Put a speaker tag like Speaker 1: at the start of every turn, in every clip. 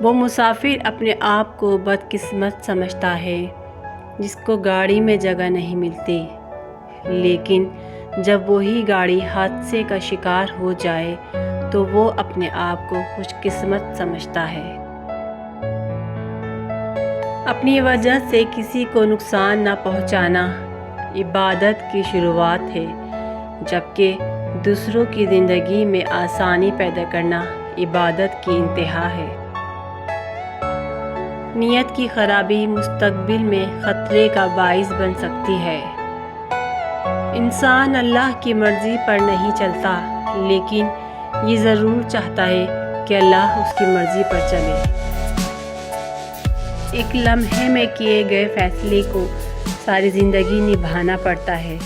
Speaker 1: وہ مسافر اپنے آپ کو بدقسمت سمجھتا ہے جس کو گاڑی میں جگہ نہیں ملتی، لیکن جب وہی گاڑی حادثے کا شکار ہو جائے تو وہ اپنے آپ کو خوش قسمت سمجھتا ہے۔ اپنی وجہ سے کسی کو نقصان نہ پہنچانا عبادت کی شروعات ہے، جبکہ دوسروں کی زندگی میں آسانی پیدا کرنا عبادت کی انتہا ہے۔ نیت کی خرابی مستقبل میں خطرے کا باعث بن سکتی ہے۔ انسان اللہ کی مرضی پر نہیں چلتا، لیکن یہ ضرور چاہتا ہے کہ اللہ اس کی مرضی پر چلے۔ ایک لمحے میں کیے گئے فیصلے کو ساری زندگی نبھانا پڑتا ہے۔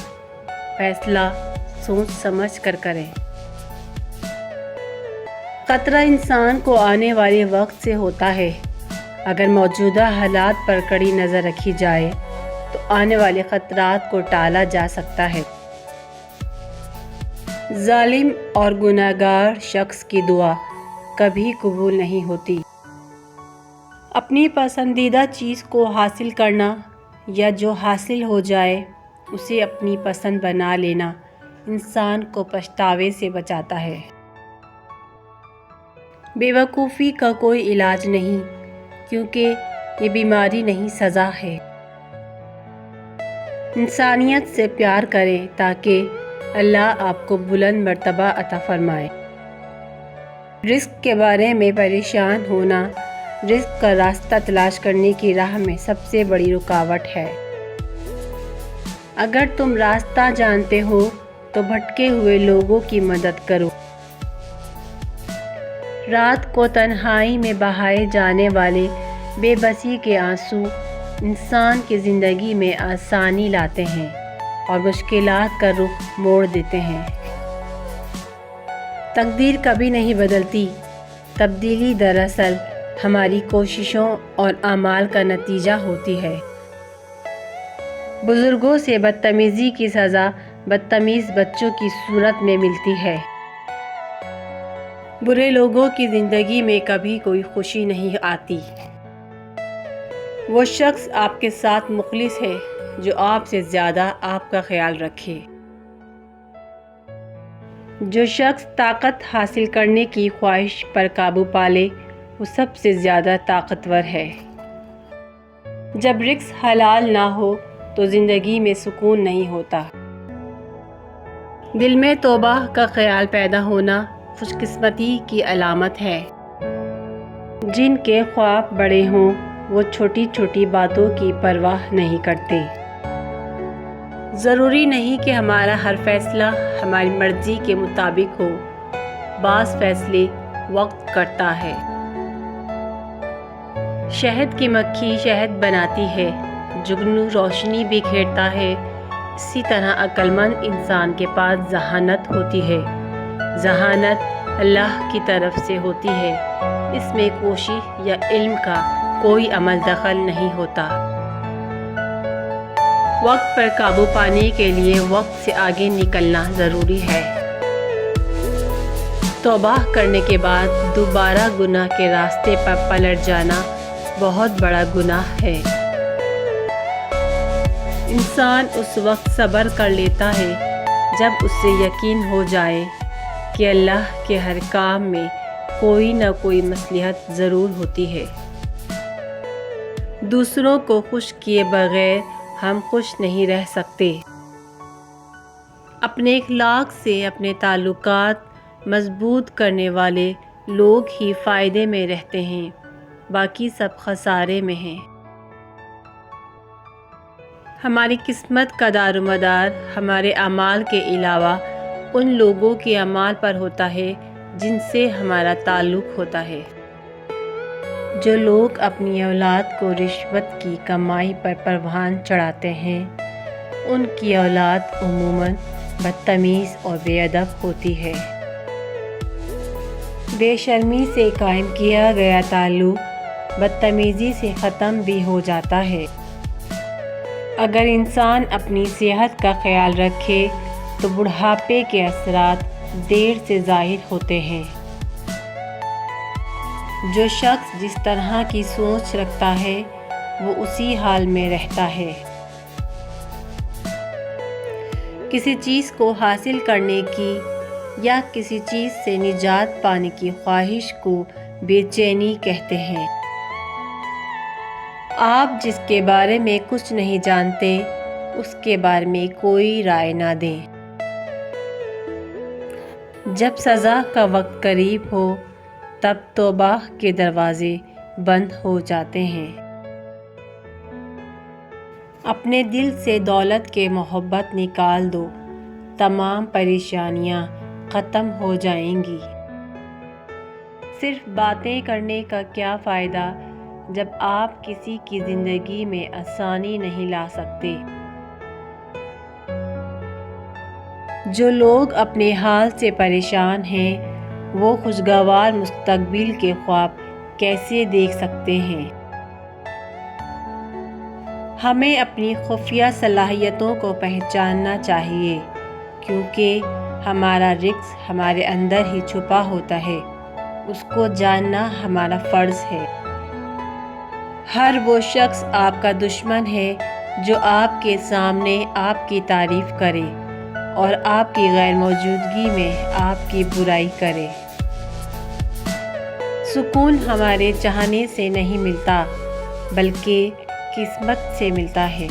Speaker 1: فیصلہ سوچ سمجھ کر کریں۔ خطرہ انسان کو آنے والے وقت سے ہوتا ہے۔ اگر موجودہ حالات پر کڑی نظر رکھی جائے تو آنے والے خطرات کو ٹالا جا سکتا ہے۔ ظالم اور گنہگار شخص کی دعا کبھی قبول نہیں ہوتی۔ اپنی پسندیدہ چیز کو حاصل کرنا یا جو حاصل ہو جائے اسے اپنی پسند بنا لینا انسان کو پچھتاوے سے بچاتا ہے۔ بے وقوفی کا کوئی علاج نہیں، کیونکہ یہ بیماری نہیں، سزا ہے۔ انسانیت سے پیار کریں تاکہ اللہ آپ کو بلند مرتبہ عطا فرمائے۔ رزق کے بارے میں پریشان ہونا رزق کا راستہ تلاش کرنے کی راہ میں سب سے بڑی رکاوٹ ہے۔ اگر تم راستہ جانتے ہو تو بھٹکے ہوئے لوگوں کی مدد کرو۔ رات کو تنہائی میں بہائے جانے والے بے بسی کے آنسو انسان کی زندگی میں آسانی لاتے ہیں اور مشکلات کا رخ موڑ دیتے ہیں۔ تقدیر کبھی نہیں بدلتی، تبدیلی دراصل ہماری کوششوں اور اعمال کا نتیجہ ہوتی ہے۔ بزرگوں سے بدتمیزی کی سزا بدتمیز بچوں کی صورت میں ملتی ہے۔ برے لوگوں کی زندگی میں کبھی کوئی خوشی نہیں آتی۔ وہ شخص آپ کے ساتھ مخلص ہے جو آپ سے زیادہ آپ کا خیال رکھے۔ جو شخص طاقت حاصل کرنے کی خواہش پر قابو پالے وہ سب سے زیادہ طاقتور ہے۔ جب رزق حلال نہ ہو تو زندگی میں سکون نہیں ہوتا۔ دل میں توبہ کا خیال پیدا ہونا خوش قسمتی کی علامت ہے۔ جن کے خواب بڑے ہوں وہ چھوٹی چھوٹی باتوں کی پرواہ نہیں کرتے۔ ضروری نہیں کہ ہمارا ہر فیصلہ ہماری مرضی کے مطابق ہو، بعض فیصلے وقت کرتا ہے۔ شہد کی مکھی شہد بناتی ہے، جگنو روشنی بکھیرتا ہے، اسی طرح عقل مند انسان کے پاس ذہانت ہوتی ہے۔ ذہانت اللہ کی طرف سے ہوتی ہے، اس میں کوشش یا علم کا کوئی عمل دخل نہیں ہوتا۔ وقت پر قابو پانے کے لیے وقت سے آگے نکلنا ضروری ہے۔ توبہ کرنے کے بعد دوبارہ گناہ کے راستے پر پلٹ جانا بہت بڑا گناہ ہے۔ انسان اس وقت صبر کر لیتا ہے جب اسے یقین ہو جائے کہ اللہ کے ہر کام میں کوئی نہ کوئی مصلحت ضرور ہوتی ہے۔ دوسروں کو خوش کیے بغیر ہم خوش نہیں رہ سکتے۔ اپنے اخلاق سے اپنے تعلقات مضبوط کرنے والے لوگ ہی فائدے میں رہتے ہیں، باقی سب خسارے میں ہیں۔ ہماری قسمت کا دار و مدار ہمارے اعمال کے علاوہ ان لوگوں کے اعمال پر ہوتا ہے جن سے ہمارا تعلق ہوتا ہے۔ جو لوگ اپنی اولاد کو رشوت کی کمائی پر پروان چڑھاتے ہیں ان کی اولاد عموماً بدتمیز اور بے ادب ہوتی ہے۔ بے شرمی سے قائم کیا گیا تعلق بدتمیزی سے ختم بھی ہو جاتا ہے۔ اگر انسان اپنی صحت کا خیال رکھے تو بڑھاپے کے اثرات دیر سے ظاہر ہوتے ہیں۔ جو شخص جس طرح کی سوچ رکھتا ہے وہ اسی حال میں رہتا ہے۔ کسی چیز کو حاصل کرنے کی یا کسی چیز سے نجات پانے کی خواہش کو بے چینی کہتے ہیں۔ آپ جس کے بارے میں کچھ نہیں جانتے اس کے بارے میں کوئی رائے نہ دیں۔ جب سزا کا وقت قریب ہو تب توبہ کے دروازے بند ہو جاتے ہیں۔ اپنے دل سے دولت کے محبت نکال دو، تمام پریشانیاں ختم ہو جائیں گی۔ صرف باتیں کرنے کا کیا فائدہ جب آپ کسی کی زندگی میں آسانی نہیں لا سکتے؟ جو لوگ اپنے حال سے پریشان ہیں وہ خوشگوار مستقبل کے خواب کیسے دیکھ سکتے ہیں؟ ہمیں اپنی خفیہ صلاحیتوں کو پہچاننا چاہیے، کیونکہ ہمارا رزق ہمارے اندر ہی چھپا ہوتا ہے، اس کو جاننا ہمارا فرض ہے۔ ہر وہ شخص آپ کا دشمن ہے جو آپ کے سامنے آپ کی تعریف کرے اور آپ کی غیر موجودگی میں آپ کی برائی کرے۔ سکون ہمارے چاہنے سے نہیں ملتا بلکہ قسمت سے ملتا ہے۔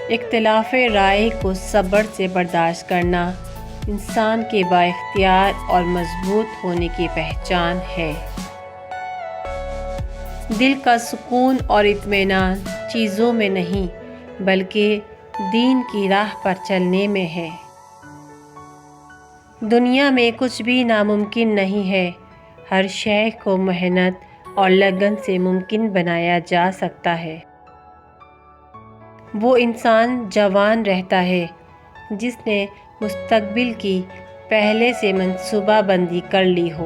Speaker 1: اختلاف رائے کو صبر سے برداشت کرنا انسان کے بااختیار اور مضبوط ہونے کی پہچان ہے۔ دل کا سکون اور اطمینان چیزوں میں نہیں بلکہ دین کی راہ پر چلنے میں ہے۔ دنیا میں کچھ بھی ناممکن نہیں ہے، ہر شے کو محنت اور لگن سے ممکن بنایا جا سکتا ہے۔ وہ انسان جوان رہتا ہے جس نے مستقبل کی پہلے سے منصوبہ بندی کر لی ہو۔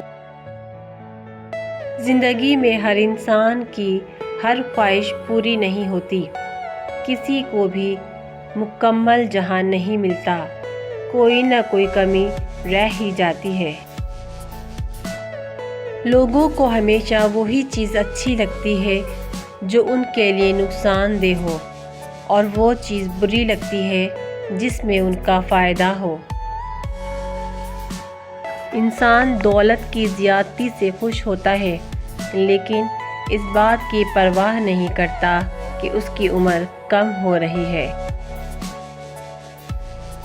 Speaker 1: زندگی میں ہر انسان کی ہر خواہش پوری نہیں ہوتی، کسی کو بھی مکمل جہان نہیں ملتا، کوئی نہ کوئی کمی رہ ہی جاتی ہے۔ لوگوں کو ہمیشہ وہی چیز اچھی لگتی ہے جو ان کے لیے نقصان دہ ہو، اور وہ چیز بری لگتی ہے جس میں ان کا فائدہ ہو۔ انسان دولت کی زیادتی سے خوش ہوتا ہے لیکن اس بات کی پرواہ نہیں کرتا کہ اس کی عمر کم ہو رہی ہے۔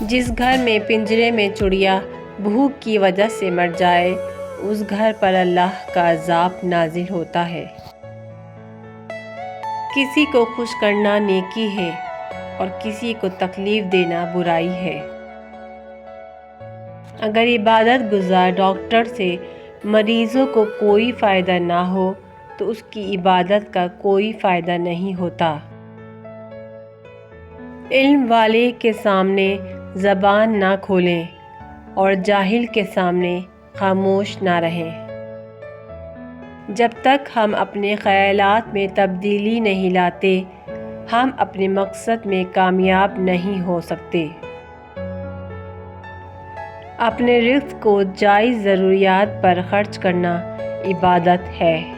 Speaker 1: جس گھر میں پنجرے میں چڑیا بھوک کی وجہ سے مر جائے اس گھر پر اللہ کا عذاب نازل ہوتا ہے۔ کسی کو خوش کرنا نیکی ہے اور کسی کو تکلیف دینا برائی ہے۔ اگر عبادت گزار ڈاکٹر سے مریضوں کو کوئی فائدہ نہ ہو تو اس کی عبادت کا کوئی فائدہ نہیں ہوتا۔ علم والے کے سامنے زبان نہ کھولیں اور جاہل کے سامنے خاموش نہ رہیں۔ جب تک ہم اپنے خیالات میں تبدیلی نہیں لاتے ہم اپنے مقصد میں کامیاب نہیں ہو سکتے۔ اپنے رزق کو جائز ضروریات پر خرچ کرنا عبادت ہے۔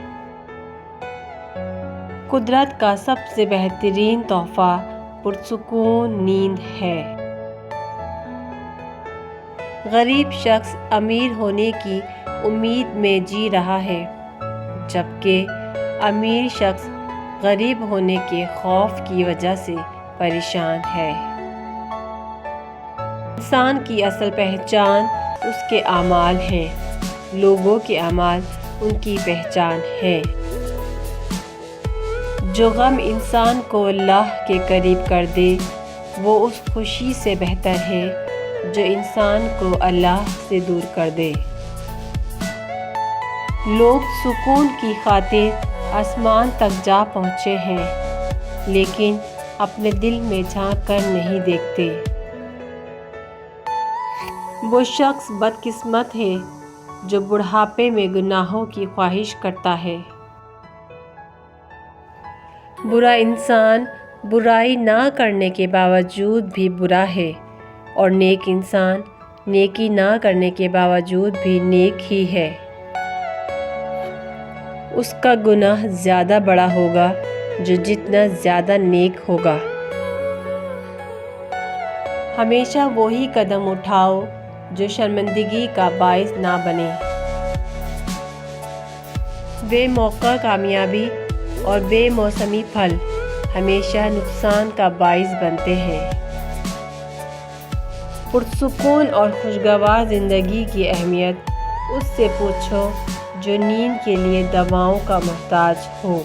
Speaker 1: قدرت کا سب سے بہترین تحفہ پرسکون نیند ہے۔ غریب شخص امیر ہونے کی امید میں جی رہا ہے جبکہ امیر شخص غریب ہونے کے خوف کی وجہ سے پریشان ہے۔ انسان کی اصل پہچان اس کے اعمال ہیں، لوگوں کے اعمال ان کی پہچان ہے۔ جو غم انسان کو اللہ کے قریب کر دے وہ اس خوشی سے بہتر ہے جو انسان کو اللہ سے دور کر دے۔ لوگ سکون کی خاطر آسمان تک جا پہنچے ہیں لیکن اپنے دل میں جھانک کر نہیں دیکھتے۔ وہ شخص بدقسمت ہے جو بڑھاپے میں گناہوں کی خواہش کرتا ہے۔ برا انسان برائی نہ کرنے کے باوجود بھی برا ہے اور نیک انسان نیکی نہ کرنے کے باوجود بھی نیک ہی ہے۔ اس کا گناہ زیادہ بڑا ہوگا جو جتنا زیادہ نیک ہوگا۔ ہمیشہ وہی قدم اٹھاؤ جو شرمندگی کا باعث نہ بنے۔ بے موقع کامیابی اور بے موسمی پھل ہمیشہ نقصان کا باعث بنتے ہیں۔ پرسکون اور خوشگوار زندگی کی اہمیت اس سے پوچھو جو نیند کے لیے دواؤں کا محتاج ہو۔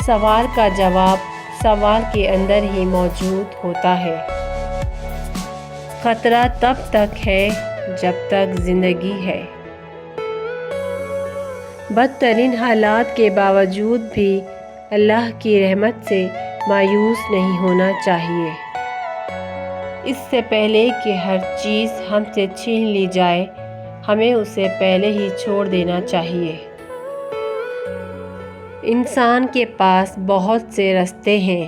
Speaker 1: سوال کا جواب سوال کے اندر ہی موجود ہوتا ہے۔ خطرہ تب تک ہے جب تک زندگی ہے۔ بدترین حالات کے باوجود بھی اللہ کی رحمت سے مایوس نہیں ہونا چاہیے۔ اس سے پہلے کہ ہر چیز ہم سے چھین لی جائے، ہمیں اسے پہلے ہی چھوڑ دینا چاہیے۔ انسان کے پاس بہت سے راستے ہیں،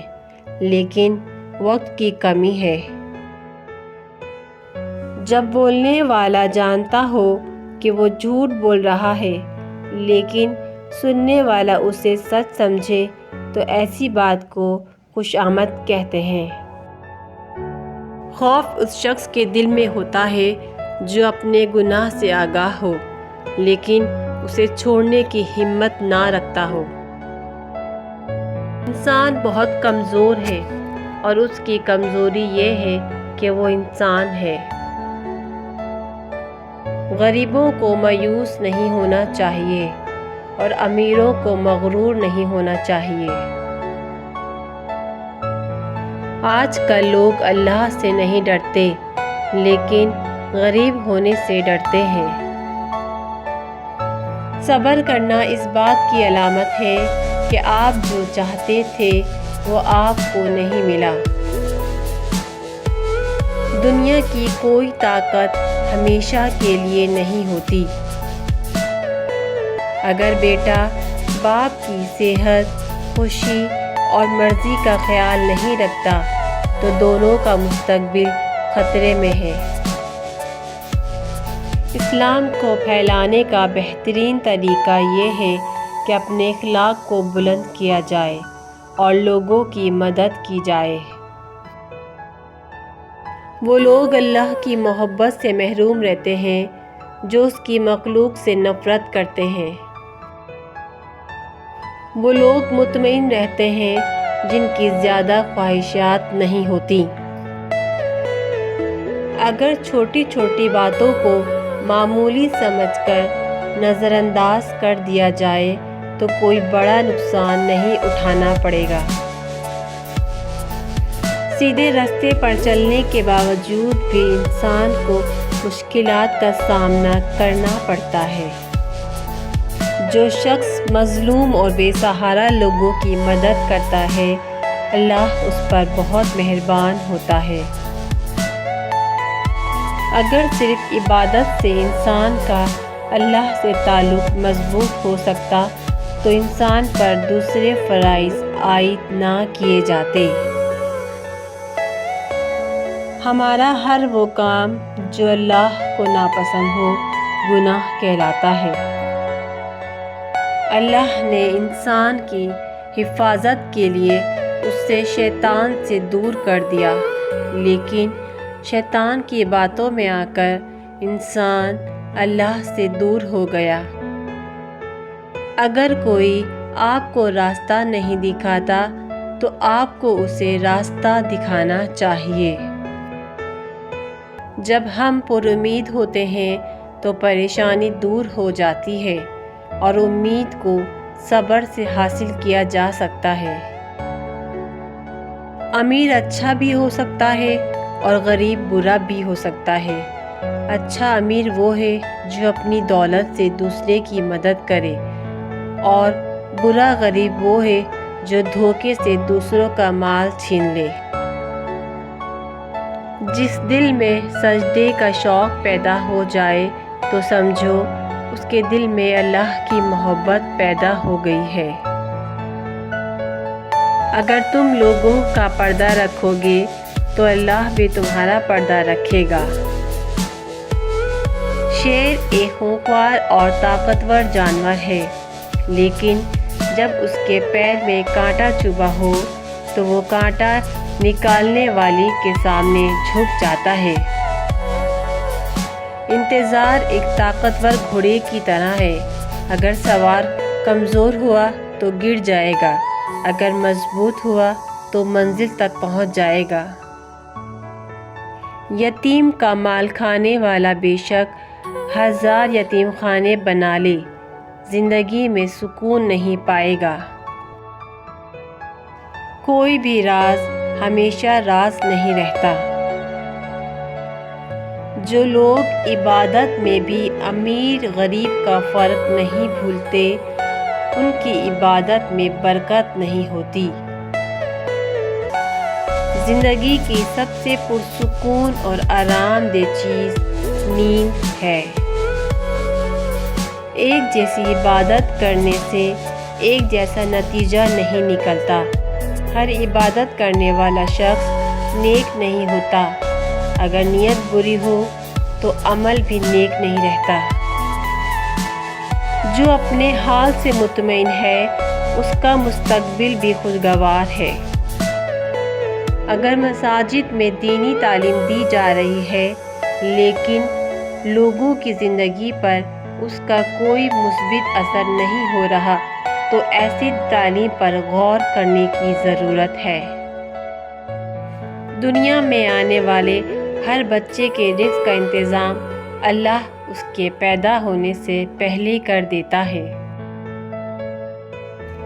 Speaker 1: لیکن وقت کی کمی ہے۔ جب بولنے والا جانتا ہو کہ وہ جھوٹ بول رہا ہے، لیکن سننے والا اسے سچ سمجھے تو ایسی بات کو خوشامد کہتے ہیں۔ خوف اس شخص کے دل میں ہوتا ہے جو اپنے گناہ سے آگاہ ہو، لیکن اسے چھوڑنے کی ہمت نہ رکھتا ہو۔ انسان بہت کمزور ہے اور اس کی کمزوری یہ ہے کہ وہ انسان ہے۔ غریبوں کو مایوس نہیں ہونا چاہیے اور امیروں کو مغرور نہیں ہونا چاہیے۔ آج کل لوگ اللہ سے نہیں ڈرتے، لیکن غریب ہونے سے ڈرتے ہیں۔ صبر کرنا اس بات کی علامت ہے کہ آپ جو چاہتے تھے وہ آپ کو نہیں ملا۔ دنیا کی کوئی طاقت ہمیشہ کے لیے نہیں ہوتی۔ اگر بیٹا باپ کی صحت، خوشی اور مرضی کا خیال نہیں رکھتا تو دونوں کا مستقبل خطرے میں ہے۔ اسلام کو پھیلانے کا بہترین طریقہ یہ ہے کہ اپنے اخلاق کو بلند کیا جائے اور لوگوں کی مدد کی جائے۔ وہ لوگ اللہ کی محبت سے محروم رہتے ہیں جو اس کی مخلوق سے نفرت کرتے ہیں۔ وہ لوگ مطمئن رہتے ہیں جن کی زیادہ خواہشات نہیں ہوتی۔ اگر چھوٹی چھوٹی باتوں کو معمولی سمجھ کر نظر انداز کر دیا جائے تو کوئی بڑا نقصان نہیں اٹھانا پڑے گا۔ سیدھے راستے پر چلنے کے باوجود بھی انسان کو مشکلات کا سامنا کرنا پڑتا ہے۔ جو شخص مظلوم اور بے سہارا لوگوں کی مدد کرتا ہے، اللہ اس پر بہت مہربان ہوتا ہے۔ اگر صرف عبادت سے انسان کا اللہ سے تعلق مضبوط ہو سکتا تو انسان پر دوسرے فرائض عائد نہ کیے جاتے۔ ہمارا ہر وہ کام جو اللہ کو ناپسند ہو گناہ کہلاتا ہے۔ اللہ نے انسان کی حفاظت کے لیے اسے شیطان سے دور کر دیا، لیکن شیطان کی باتوں میں آ کر انسان اللہ سے دور ہو گیا۔ اگر کوئی آپ کو راستہ نہیں دکھاتا تو آپ کو اسے راستہ دکھانا چاہیے۔ جب ہم پر امید ہوتے ہیں تو پریشانی دور ہو جاتی ہے اور امید کو صبر سے حاصل کیا جا سکتا ہے۔ امیر اچھا بھی ہو سکتا ہے اور غریب برا بھی ہو سکتا ہے۔ اچھا امیر وہ ہے جو اپنی دولت سے دوسرے کی مدد کرے، اور برا غریب وہ ہے جو دھوکے سے دوسروں کا مال چھین لے۔ جس دل میں سجدے کا شوق پیدا ہو جائے تو سمجھو اس کے دل میں اللہ کی محبت پیدا ہو گئی ہے۔ اگر تم لوگوں کا پردہ رکھو گے تو اللہ بھی تمہارا پردہ رکھے گا۔ شیر ایک خوفناک اور طاقتور جانور ہے، لیکن جب اس کے پیر میں کانٹا چبھا ہو تو وہ کانٹا نکالنے والی کے سامنے جھک جاتا ہے۔ انتظار ایک طاقتور گھوڑے کی طرح ہے، اگر سوار کمزور ہوا تو گر جائے گا، اگر مضبوط ہوا تو منزل تک پہنچ جائے گا۔ یتیم کا مال کھانے والا بے شک 1000 یتیم خانے بنا لے، زندگی میں سکون نہیں پائے گا۔ کوئی بھی راز ہمیشہ راز نہیں رہتا۔ جو لوگ عبادت میں بھی امیر غریب کا فرق نہیں بھولتے، ان کی عبادت میں برکت نہیں ہوتی۔ زندگی کی سب سے پرسکون اور آرام دہ چیز نیند ہے۔ ایک جیسی عبادت کرنے سے ایک جیسا نتیجہ نہیں نکلتا۔ ہر عبادت کرنے والا شخص نیک نہیں ہوتا۔ اگر نیت بری ہو تو عمل بھی نیک نہیں رہتا۔ جو اپنے حال سے مطمئن ہے، اس کا مستقبل بھی خوشگوار ہے۔ اگر مساجد میں دینی تعلیم دی جا رہی ہے لیکن لوگوں کی زندگی پر اس کا کوئی مثبت اثر نہیں ہو رہا تو ایسی تعلیم پر غور کرنے کی ضرورت ہے۔ دنیا میں آنے والے ہر بچے کے رزق کا انتظام اللہ اس کے پیدا ہونے سے پہلے کر دیتا ہے۔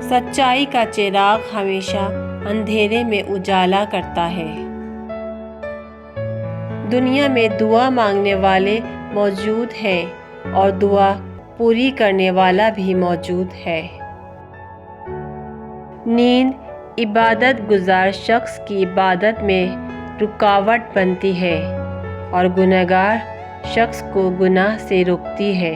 Speaker 1: سچائی کا چراغ ہمیشہ اندھیرے میں اجالا کرتا ہے۔ دنیا میں دعا مانگنے والے موجود ہیں اور دعا پوری کرنے والا بھی موجود ہے۔ نیند عبادت گزار شخص کی عبادت میں رکاوٹ بنتی ہے اور گنہگار شخص کو گناہ سے روکتی ہے۔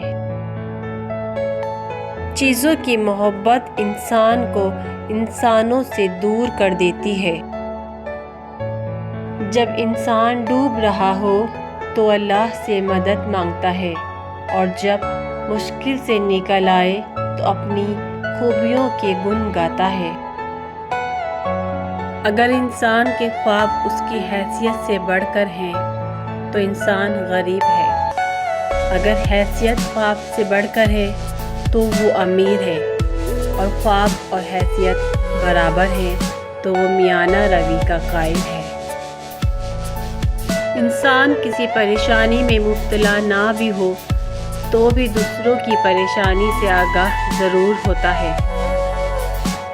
Speaker 1: چیزوں کی محبت انسان کو انسانوں سے دور کر دیتی ہے۔ جب انسان ڈوب رہا ہو تو اللہ سے مدد مانگتا ہے اور جب مشکل سے نکل آئے تو اپنی خوبیوں کے گن گاتا ہے۔ اگر انسان کے خواب اس کی حیثیت سے بڑھ کر ہیں تو انسان غریب ہے۔ اگر حیثیت خواب سے بڑھ کر ہے تو وہ امیر ہے، اور خواب اور حیثیت برابر ہے تو وہ میانہ روی کا قائل ہے۔ انسان کسی پریشانی میں مبتلا نہ بھی ہو تو بھی دوسروں کی پریشانی سے آگاہ ضرور ہوتا ہے۔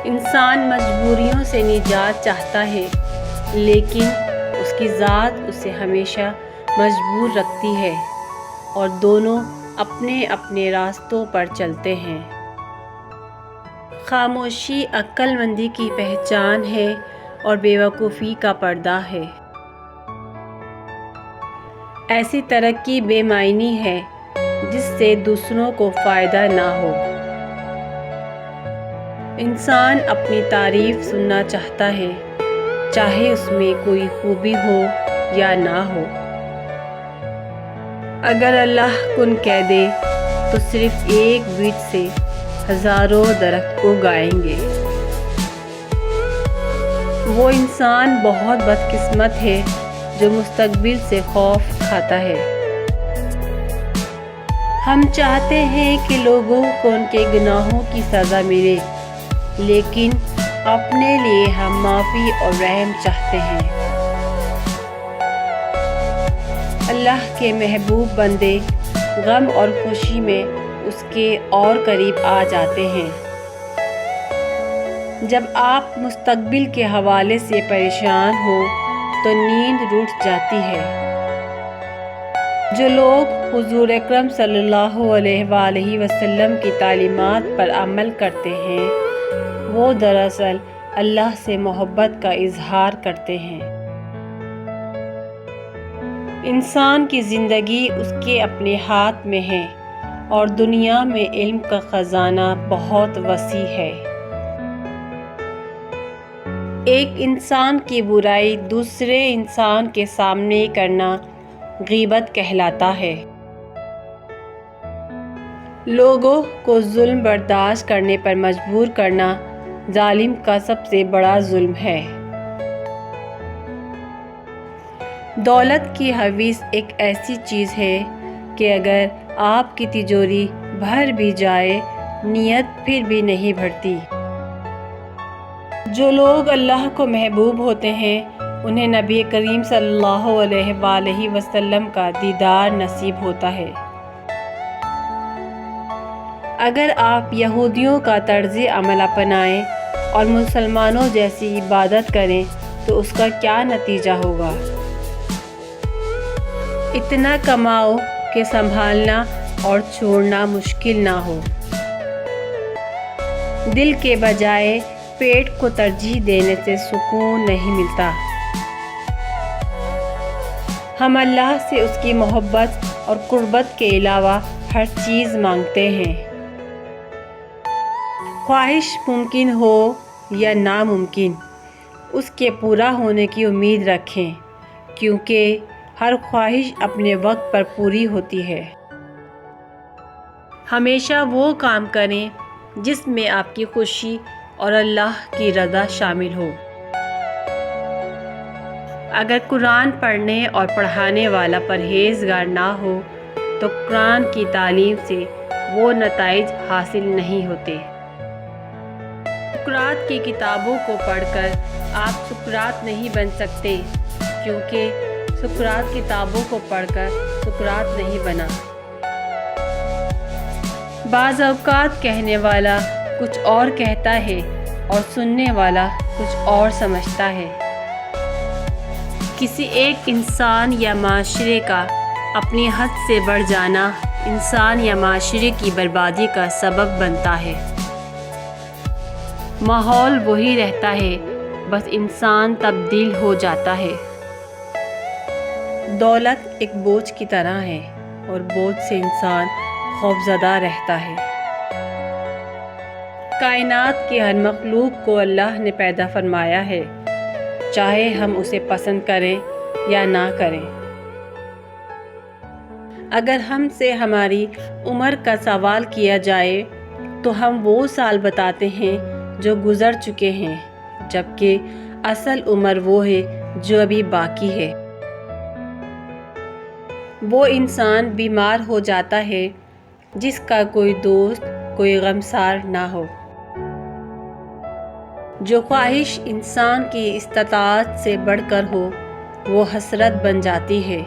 Speaker 1: انسان مجبوریوں سے نجات چاہتا ہے لیکن اس کی ذات اسے ہمیشہ مجبور رکھتی ہے، اور دونوں اپنے اپنے راستوں پر چلتے ہیں۔ خاموشی عقل مندی کی پہچان ہے اور بیوقوفی کا پردہ ہے۔ ایسی ترقی بے معنی ہے جس سے دوسروں کو فائدہ نہ ہو۔ انسان اپنی تعریف سننا چاہتا ہے، چاہے اس میں کوئی خوبی ہو یا نہ ہو۔ اگر اللہ کن کہہ دے تو صرف ایک بیج سے ہزاروں درخت اگائیں گے۔ وہ انسان بہت بدقسمت ہے جو مستقبل سے خوف کھاتا ہے۔ ہم چاہتے ہیں کہ لوگوں کو ان کے گناہوں کی سزا ملے، لیکن اپنے لیے ہم معافی اور رحم چاہتے ہیں۔ اللہ کے محبوب بندے غم اور خوشی میں اس کے اور قریب آ جاتے ہیں۔ جب آپ مستقبل کے حوالے سے پریشان ہوں تو نیند روٹ جاتی ہے۔ جو لوگ حضور اکرم صلی اللہ علیہ وآلہ وسلم کی تعلیمات پر عمل کرتے ہیں وہ دراصل اللہ سے محبت کا اظہار کرتے ہیں۔ انسان کی زندگی اس کے اپنے ہاتھ میں ہے اور دنیا میں علم کا خزانہ بہت وسیع ہے۔ ایک انسان کی برائی دوسرے انسان کے سامنے کرنا غیبت کہلاتا ہے۔ لوگوں کو ظلم برداشت کرنے پر مجبور کرنا ظالم کا سب سے بڑا ظلم ہے۔ دولت کی ہوس ایک ایسی چیز ہے کہ اگر آپ کی تجوری بھر بھی جائے، نیت پھر بھی نہیں بھرتی۔ جو لوگ اللہ کو محبوب ہوتے ہیں انہیں نبی کریم صلی اللہ علیہ وآلہ وسلم کا دیدار نصیب ہوتا ہے۔ اگر آپ یہودیوں کا طرز عمل اپنائیں اور مسلمانوں جیسی عبادت کریں تو اس کا کیا نتیجہ ہوگا؟ اتنا کماؤ کہ سنبھالنا اور چھوڑنا مشکل نہ ہو۔ دل کے بجائے پیٹ کو ترجیح دینے سے سکون نہیں ملتا۔ ہم اللہ سے اس کی محبت اور قربت کے علاوہ ہر چیز مانگتے ہیں۔ خواہش ممکن ہو یا ناممکن، اس کے پورا ہونے کی امید رکھیں، کیونکہ ہر خواہش اپنے وقت پر پوری ہوتی ہے۔ ہمیشہ وہ کام کریں جس میں آپ کی خوشی اور اللہ کی رضا شامل ہو۔ اگر قرآن پڑھنے اور پڑھانے والا پرہیزگار نہ ہو تو قرآن کی تعلیم سے وہ نتائج حاصل نہیں ہوتے۔ سقراط کی کتابوں کو پڑھ کر آپ سقراط نہیں بن سکتے، کیونکہ سقراط کتابوں کو پڑھ کر سقراط نہیں بنا۔ بعض اوقات کہنے والا کچھ اور کہتا ہے اور سننے والا کچھ اور سمجھتا ہے۔ کسی ایک انسان یا معاشرے کا اپنی حد سے بڑھ جانا انسان یا معاشرے کی بربادی کا سبب بنتا ہے۔ ماحول وہی رہتا ہے، بس انسان تبدیل ہو جاتا ہے۔ دولت ایک بوجھ کی طرح ہے اور بوجھ سے انسان خوفزدہ رہتا ہے۔ کائنات کی ہر مخلوق کو اللہ نے پیدا فرمایا ہے، چاہے ہم اسے پسند کریں یا نہ کریں۔ اگر ہم سے ہماری عمر کا سوال کیا جائے تو ہم وہ سال بتاتے ہیں جو گزر چکے ہیں، جبکہ اصل عمر وہ ہے جو ابھی باقی ہے۔ وہ انسان بیمار ہو جاتا ہے جس کا کوئی دوست، کوئی غمسار نہ ہو۔ جو خواہش انسان کی استطاعت سے بڑھ کر ہو وہ حسرت بن جاتی ہے۔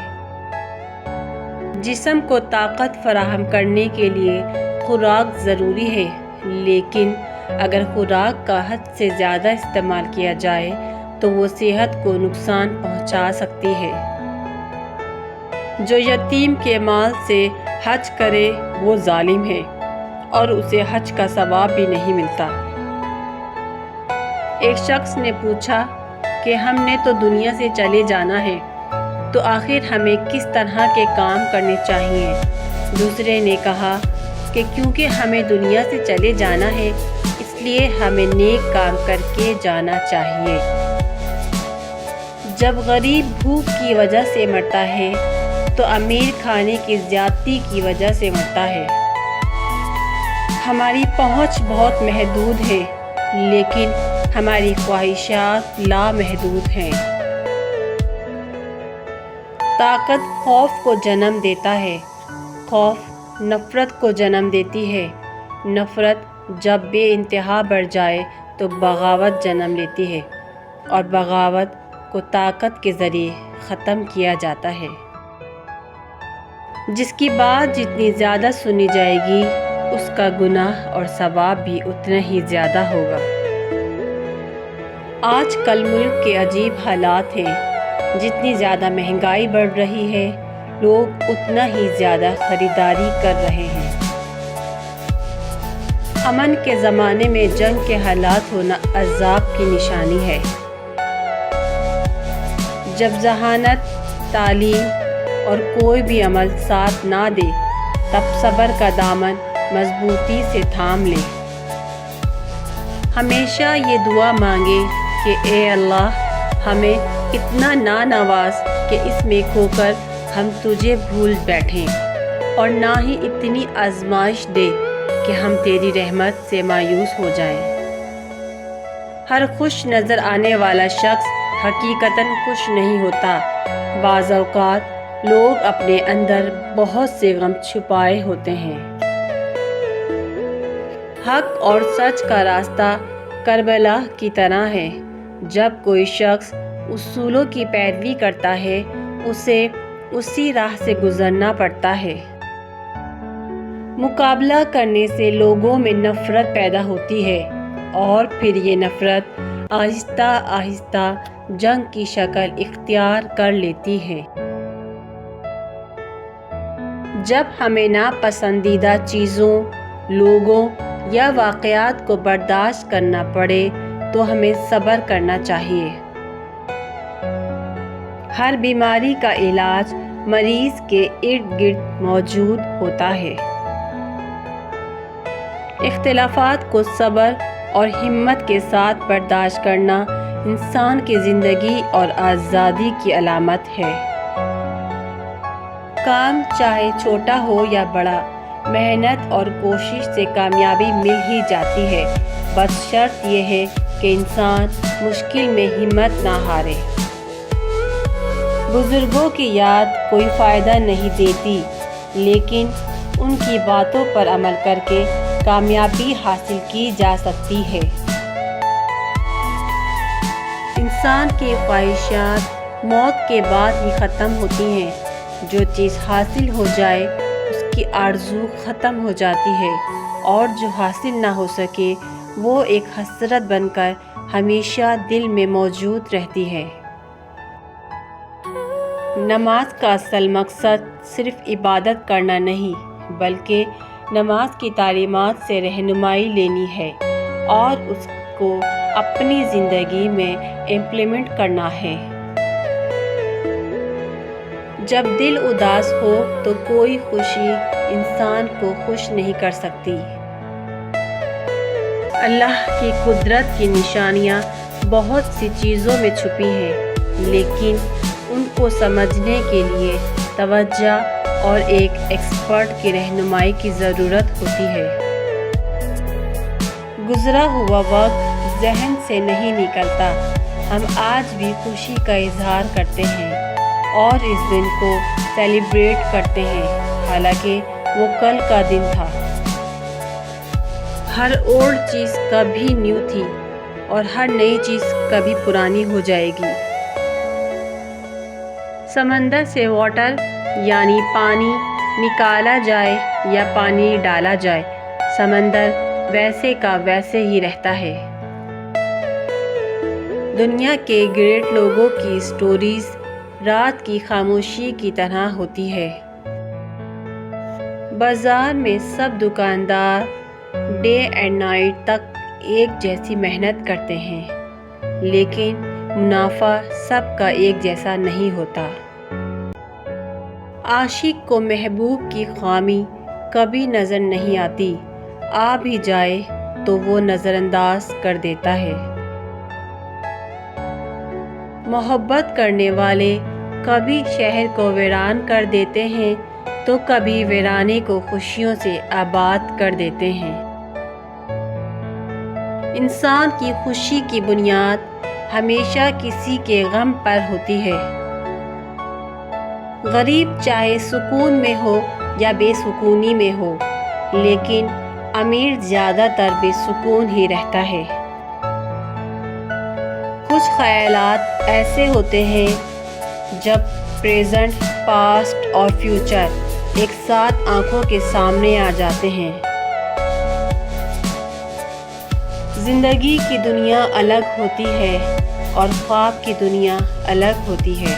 Speaker 1: جسم کو طاقت فراہم کرنے کے لیے خوراک ضروری ہے، لیکن اگر خوراک کا حد سے زیادہ استعمال کیا جائے تو وہ صحت کو نقصان پہنچا سکتی ہے۔ جو یتیم کے مال سے حج کرے وہ ظالم ہے اور اسے حج کا ثواب بھی نہیں ملتا۔ ایک شخص نے پوچھا کہ ہم نے تو دنیا سے چلے جانا ہے، تو آخر ہمیں کس طرح کے کام کرنے چاہیے؟ دوسرے نے کہا کہ کیونکہ ہمیں دنیا سے چلے جانا ہے اس لیے ہمیں نیک کام کر کے جانا چاہیے۔ جب غریب بھوک کی وجہ سے مرتا ہے تو امیر کھانے کی زیادتی کی وجہ سے مرتا ہے۔ ہماری پہنچ بہت محدود ہے، لیکن ہماری خواہشات لامحدود ہیں۔ طاقت خوف کو جنم دیتا ہے، خوف نفرت کو جنم دیتی ہے، نفرت جب بے انتہا بڑھ جائے تو بغاوت جنم لیتی ہے، اور بغاوت کو طاقت کے ذریعے ختم کیا جاتا ہے۔ جس کی بات جتنی زیادہ سنی جائے گی اس کا گناہ اور ثواب بھی اتنا ہی زیادہ ہوگا۔ آج کل ملک کے عجیب حالات ہیں، جتنی زیادہ مہنگائی بڑھ رہی ہے لوگ اتنا ہی زیادہ خریداری کر رہے ہیں۔ امن کے زمانے میں جنگ کے حالات ہونا عذاب کی نشانی ہے۔ جب ذہانت، تعلیم اور کوئی بھی عمل ساتھ نہ دے تب صبر کا دامن مضبوطی سے تھام لے۔ ہمیشہ یہ دعا مانگے کہ اے اللہ ہمیں اتنا نہ نواز کہ اس میں کھو کر ہم تجھے بھول بیٹھیں۔ اور نہ ہی اتنی آزمائش دے کہ ہم تیری رحمت سے مایوس ہو جائیں۔ ہر خوش نظر آنے والا شخص حقیقتاً خوش نہیں ہوتا۔ بعض اوقات لوگ اپنے اندر بہت سے غم چھپائے ہوتے ہیں۔ حق اور سچ کا راستہ کربلا کی طرح ہے۔ جب کوئی شخص اصولوں کی پیروی کرتا ہے، اسے اسی راہ سے گزرنا پڑتا ہے۔ مقابلہ کرنے سے لوگوں میں نفرت پیدا ہوتی ہے اور پھر یہ نفرت آہستہ آہستہ جنگ کی شکل اختیار کر لیتی ہے۔ جب ہمیں ناپسندیدہ چیزوں، لوگوں یا واقعات کو برداشت کرنا پڑے تو ہمیں صبر کرنا چاہیے۔ ہر بیماری کا علاج مریض کے ارد گرد موجود ہوتا ہے۔ اختلافات کو صبر اور ہمت کے ساتھ برداشت کرنا انسان کی زندگی اور آزادی کی علامت ہے۔ کام چاہے چھوٹا ہو یا بڑا، محنت اور کوشش سے کامیابی مل ہی جاتی ہے، بس شرط یہ ہے کہ انسان مشکل میں ہمت نہ ہارے۔ بزرگوں کی یاد کوئی فائدہ نہیں دیتی، لیکن ان کی باتوں پر عمل کر کے کامیابی حاصل کی جا سکتی ہے۔ انسان کی خواہشات موت کے بعد ہی ختم ہوتی ہیں۔ جو چیز حاصل ہو جائے اس کی آرزو ختم ہو جاتی ہے، اور جو حاصل نہ ہو سکے وہ ایک حسرت بن کر ہمیشہ دل میں موجود رہتی ہے۔ نماز کا اصل مقصد صرف عبادت کرنا نہیں، بلکہ نماز کی تعلیمات سے رہنمائی لینی ہے اور اس کو اپنی زندگی میں امپلیمنٹ کرنا ہے۔ جب دل اداس ہو تو کوئی خوشی انسان کو خوش نہیں کر سکتی۔ اللہ کی قدرت کی نشانیاں بہت سی چیزوں میں چھپی ہیں، لیکن ان کو سمجھنے کے لیے توجہ اور ایک ایکسپرٹ کی رہنمائی کی ضرورت ہوتی ہے۔ گزرا ہوا وقت ذہن سے نہیں نکلتا۔ ہم آج بھی خوشی کا اظہار کرتے ہیں اور اس دن کو سیلیبریٹ کرتے ہیں، حالانکہ وہ کل کا دن تھا۔ ہر اولڈ چیز کبھی نیو تھی اور ہر نئی چیز کبھی پرانی ہو جائے گی۔ سمندر سے واٹر یعنی پانی نکالا جائے یا پانی ڈالا جائے، سمندر ویسے کا ویسے ہی رہتا ہے۔ دنیا کے گریٹ لوگوں کی سٹوریز رات کی خاموشی کی طرح ہوتی ہے۔ بازار میں سب دکاندار ڈے اینڈ نائٹ تک ایک جیسی محنت کرتے ہیں، لیکن منافع سب کا ایک جیسا نہیں ہوتا۔ عاشق کو محبوب کی خامی کبھی نظر نہیں آتی، آ بھی جائے تو وہ نظر انداز کر دیتا ہے۔ محبت کرنے والے کبھی شہر کو ویران کر دیتے ہیں تو کبھی ویرانے کو خوشیوں سے آباد کر دیتے ہیں۔ انسان کی خوشی کی بنیاد ہمیشہ کسی کے غم پر ہوتی ہے۔ غریب چاہے سکون میں ہو یا بے سکونی میں ہو، لیکن امیر زیادہ تر بے سکون ہی رہتا ہے۔ کچھ خیالات ایسے ہوتے ہیں جب پریزنٹ، پاسٹ اور فیوچر ایک ساتھ آنکھوں کے سامنے آ جاتے ہیں۔ زندگی کی دنیا الگ ہوتی ہے اور خواب کی دنیا الگ ہوتی ہے۔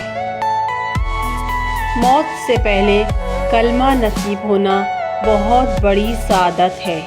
Speaker 1: موت سے پہلے کلمہ نصیب ہونا بہت بڑی سعادت ہے۔